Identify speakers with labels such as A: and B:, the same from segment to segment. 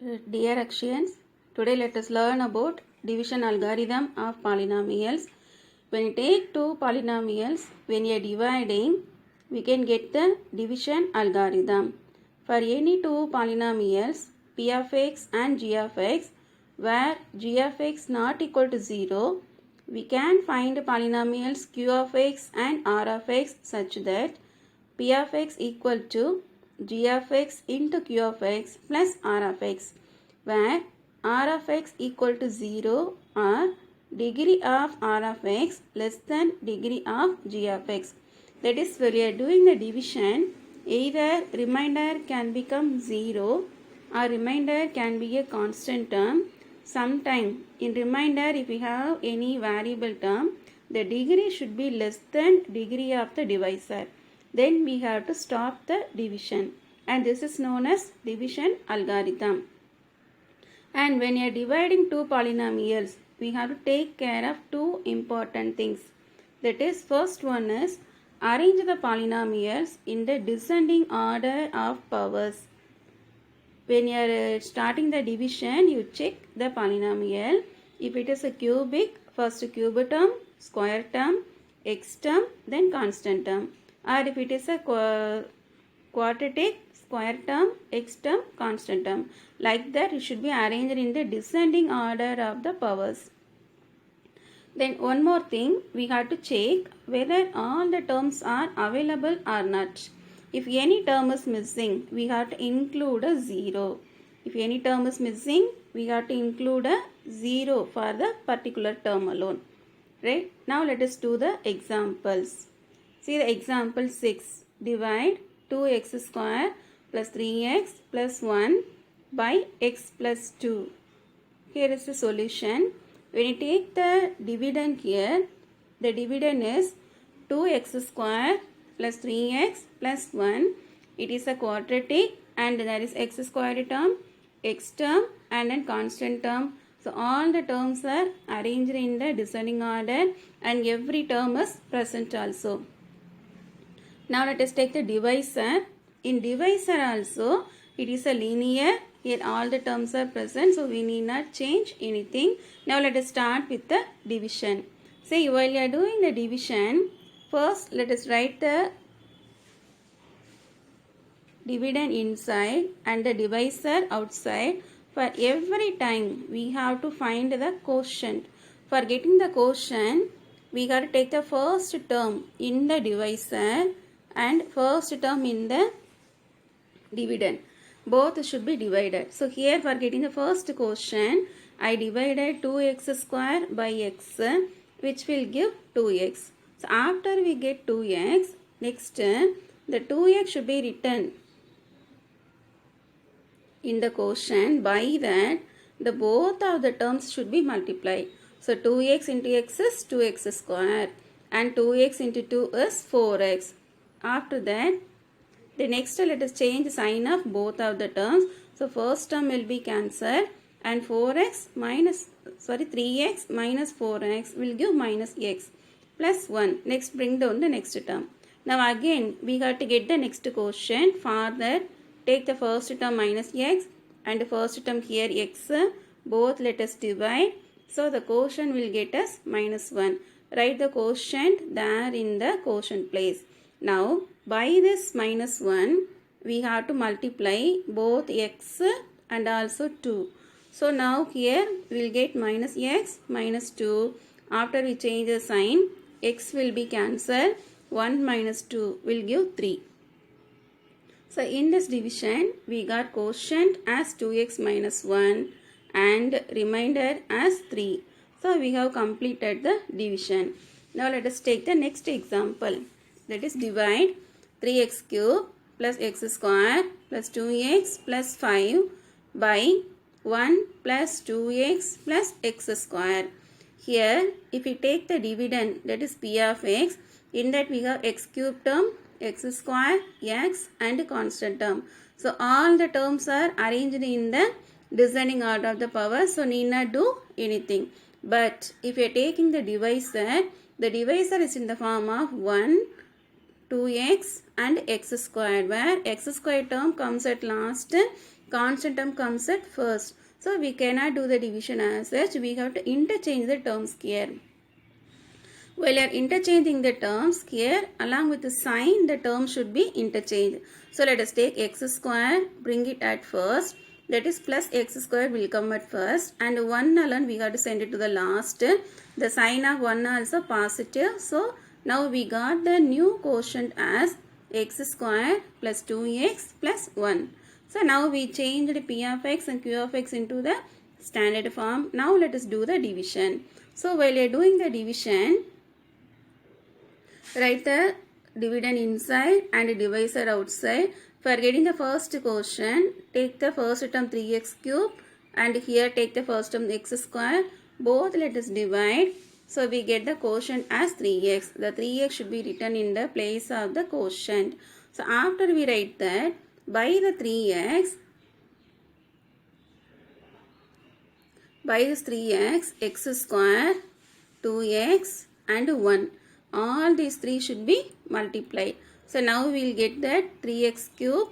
A: Dear Akshiyans, today let us learn about division algorithm of polynomials. When you take two polynomials, when you are dividing, we can get the division algorithm. For any two polynomials, p of x and g of x, where g of x not equal to 0, we can find polynomials q of x and r of x such that p of x equal to g of x into q of x plus r of x, where r of x equal to 0 or degree of r of x less than degree of g of x. That is, when we are doing the division, either remainder can become 0 or remainder can be a constant term. Sometime in remainder, if we have any variable term, the degree should be less than degree of the divisor. Then we have to stop the division, and this is known as division algorithm. And when you are dividing two polynomials, we have to take care of two important things. That is, first one is arrange the polynomials in the descending order of powers. When you are starting the division, you check the polynomial. If it is a cubic, first cube term, square term, x term, then constant term. Or if it is a quadratic, square term, x term, constant term. Like that, it should be arranged in the descending order of the powers. Then one more thing, we have to check whether all the terms are available or not. If any term is missing, we have to include a 0. If any term is missing, we have to include a 0 for the particular term alone. Right? Now let us do the examples. See the example 6. Divide 2x square plus 3x plus 1 by x plus 2. Here is the solution. When you take the dividend here, the dividend is 2x square plus 3x plus 1. It is a quadratic and there is x square term, x term and then constant term. So all the terms are arranged in the descending order and every term is present also. Now let us take the divisor. In divisor also, it is a linear. Here all the terms are present, so we need not change anything. Now let us start with the division. Say while you are doing the division, first let us write the dividend inside and the divisor outside. For every time we have to find the quotient. For getting the quotient, we got to take the first term in the divisor and first term in the dividend. Both should be divided. So here for getting the first quotient, I divided 2x square by x, which will give 2x. So after we get 2x, next the 2x should be written in the quotient. By that, the both of the terms should be multiplied. So 2x into x is 2x square and 2x into 2 is 4x. After that, the next let us change the sign of both of the terms. So first term will be cancelled and 3x minus 4x will give minus x plus 1. Next bring down the next term. Now again we have to get the next quotient. For that, take the first term minus x and the first term here x. Both let us divide. So the quotient will get us minus 1. Write the quotient there in the quotient place. Now by this minus 1, we have to multiply both x and also 2. So now here we will get minus x minus 2. After we change the sign, x will be cancelled. 1 minus 2 will give 3. So in this division, we got quotient as 2x minus 1 and remainder as 3. So we have completed the division. Now let us take the next example. That is, divide 3x cube plus x square plus 2x plus 5 by 1 plus 2x plus x square. Here, if we take the dividend, that is p of x, in that we have x cube term, x square, x and constant term. So all the terms are arranged in the descending order of the power, so need not do anything. But if you are taking the divisor is in the form of 1, 2x and x square, where x square term comes at last, constant term comes at first. So we cannot do the division as such. We have to interchange the terms here. While you are interchanging the terms here, along with the sign, the term should be interchanged. So let us take x square, bring it at first. That is plus x square will come at first. And 1 alone we have to send it to the last. The sign of 1 also positive. So now we got the new quotient as x square plus 2x plus 1. So now we changed p of x and q of x into the standard form. Now let us do the division. So while you are doing the division, write the dividend inside and divisor outside. For getting the first quotient, take the first term 3x cube and here take the first term x square. Both let us divide. So we get the quotient as 3x. The 3x should be written in the place of the quotient. So after we write that, by the 3x, by this 3x, x square, 2x and 1. All these 3 should be multiplied. So now we will get that 3x cube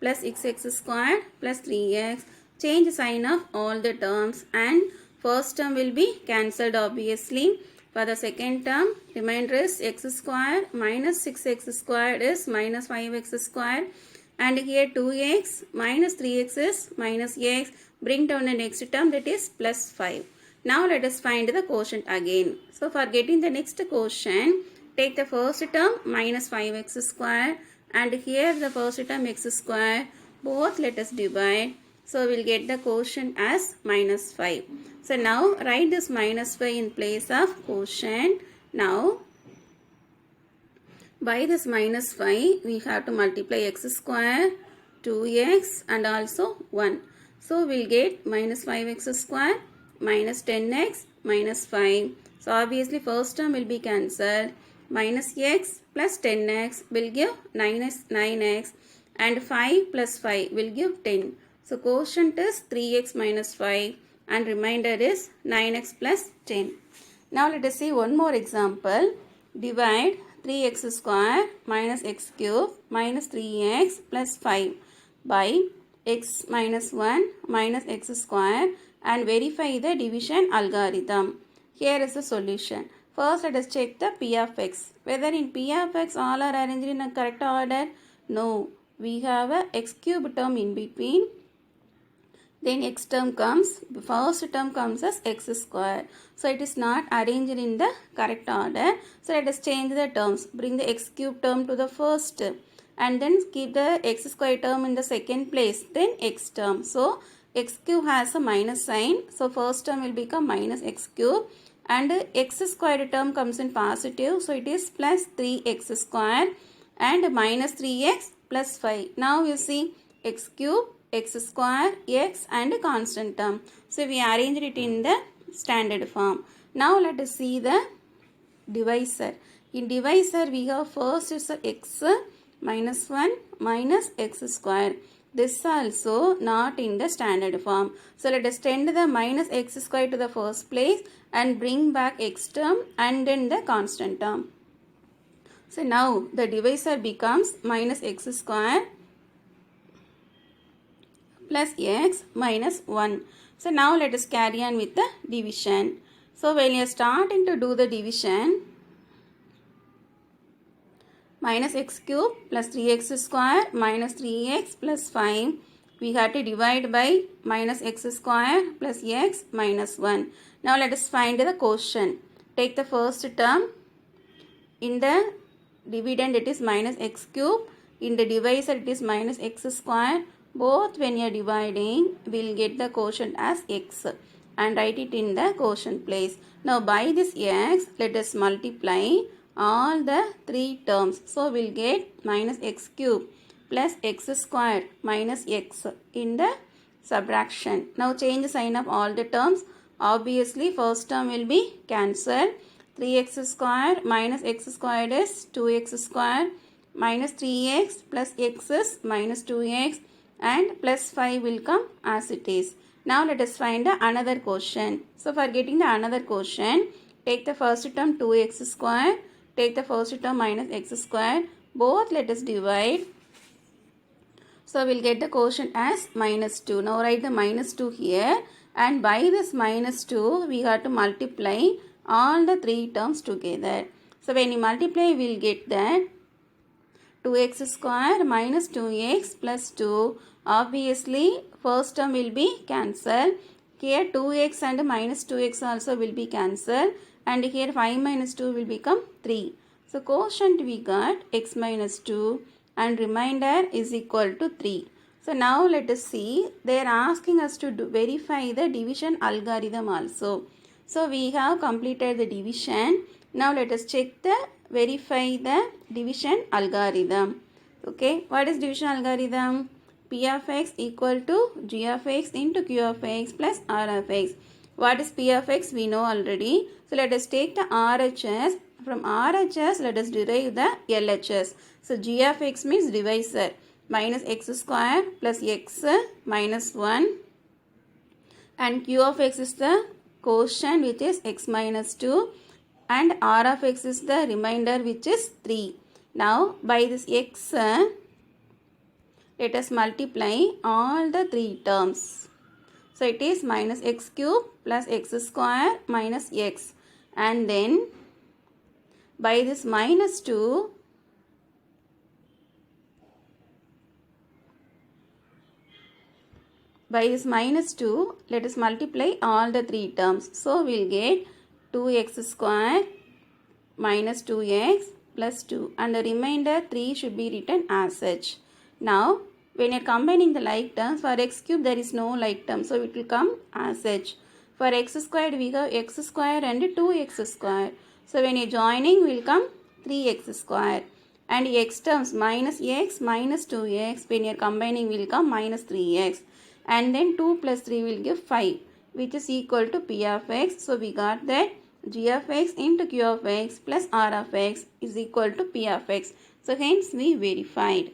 A: plus x square plus 3x. Change sign of all the terms and first term will be cancelled obviously. For the second term, remainder is x square minus 6x squared is minus 5x square. And here 2x minus 3x is minus x. Bring down the next term, that is plus 5. Now let us find the quotient again. So for getting the next quotient, take the first term minus 5x square and here the first term x square. Both let us divide. So we will get the quotient as minus 5. So now write this minus 5 in place of quotient. Now by this minus 5 we have to multiply x square, 2x and also 1. So we will get minus 5x square minus 10x minus 5. So obviously first term will be cancelled. Minus x plus 10x will give 9x and 5 plus 5 will give 10. So quotient is 3x minus 5 and remainder is 9x plus 10. Now let us see one more example. Divide 3x square minus x cube minus 3x plus 5 by x minus 1 minus x square and verify the division algorithm. Here is the solution. First let us check the p of x. Whether in p of x all are arranged in a correct order? No. We have a x cube term in between. Then x term comes. The first term comes as x square. So it is not arranged in the correct order. So let us change the terms. Bring the x cube term to the first. And then keep the x square term in the second place. Then x term. So x cube has a minus sign. So first term will become minus x cube. And x squared term comes in positive. So it is plus 3x square and minus 3x plus 5. Now you see x cube, x square, x and constant term. So we arranged it in the standard form. Now let us see the divisor. In divisor we have first is x minus 1 minus x square. This also not in the standard form. So let us send the minus x square to the first place and bring back x term and then the constant term. So now the divisor becomes minus x square plus x minus 1. So now let us carry on with the division. So when you are starting to do the division, minus x cube plus 3x square minus 3x plus 5. We have to divide by minus x square plus x minus 1. Now let us find the quotient. Take the first term. In the dividend it is minus x cube. In the divisor it is minus x square. Both when you are dividing we will get the quotient as x and write it in the quotient place. Now by this x let us multiply all the 3 terms. So we will get minus x cube plus x square minus x in the subtraction. Now change the sign of all the terms. Obviously first term will be cancelled. 3x square minus x squared is 2x square minus 3x plus x is minus 2x and plus 5 will come as it is. Now let us find another quotient. So for getting the another quotient, take the first term 2x square. Take the first term minus x square. Both let us divide. So we'll get the quotient as minus 2. Now write the minus 2 here, and by this minus 2 we have to multiply all the three terms together. So when you multiply, we'll get that 2x square minus 2x plus 2. Obviously first term will be cancelled. Here 2x and minus 2x also will be cancelled, and here 5 minus 2 will become 3. So quotient we got x minus 2 and remainder is equal to 3. So now let us see, they are asking us to verify the division algorithm also. So we have completed the division. Now let us check the verify the division algorithm. Okay, what is division algorithm? P of x equal to g of x into q of x plus r of x. What is P of x? We know already. So let us take the RHS. From RHS, let us derive the LHS. So g of x means divisor. Minus x square plus x minus 1. And q of x is the quotient, which is x minus 2. And r of x is the remainder, which is 3. Now by this x, let us multiply all the three terms. So it is minus x cube plus x square minus x. And then by this minus 2, let us multiply all the three terms. So we'll get 2x square minus 2x plus 2, and the remainder 3 should be written as such. Now when you are combining the like terms, for x cube there is no like term, so it will come as such. For x squared we have x square and 2x square. So when you are joining, will come 3x square. And x terms minus x minus 2x, when you are combining, will come minus 3x. And then 2 plus 3 will give 5, which is equal to P of x. So we got that g of x into q of x plus r of x is equal to P of x. So hence we verified.